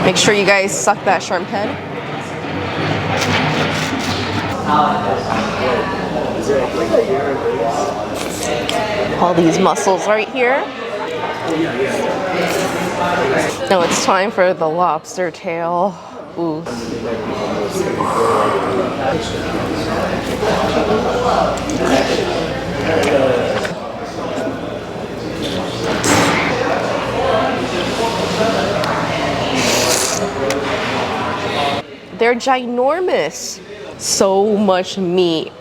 Make sure you guys suck that shrimp head. All these mussels right here. Now it's time for the lobster tail. Ooh. They're ginormous. So much meat.